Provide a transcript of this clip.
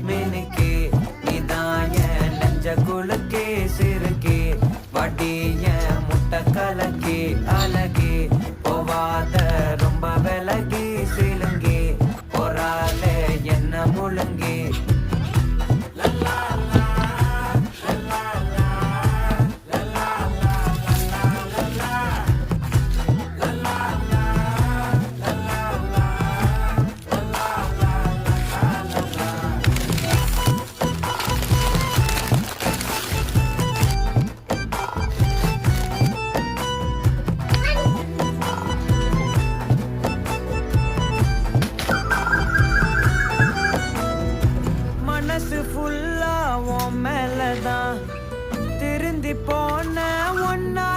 மினுக்கே இதான் என் நெஞ்ச குலுக்கே சிறுக்கே வடிய முட்டை கலக்கே அழகே போவாத ரொம்ப விலகி சிலுங்கே பொறாலே என்ன முழுங்கே மனசு ஃபுல்லா உன் மேலதான் திருந்தி போன ஒன்னா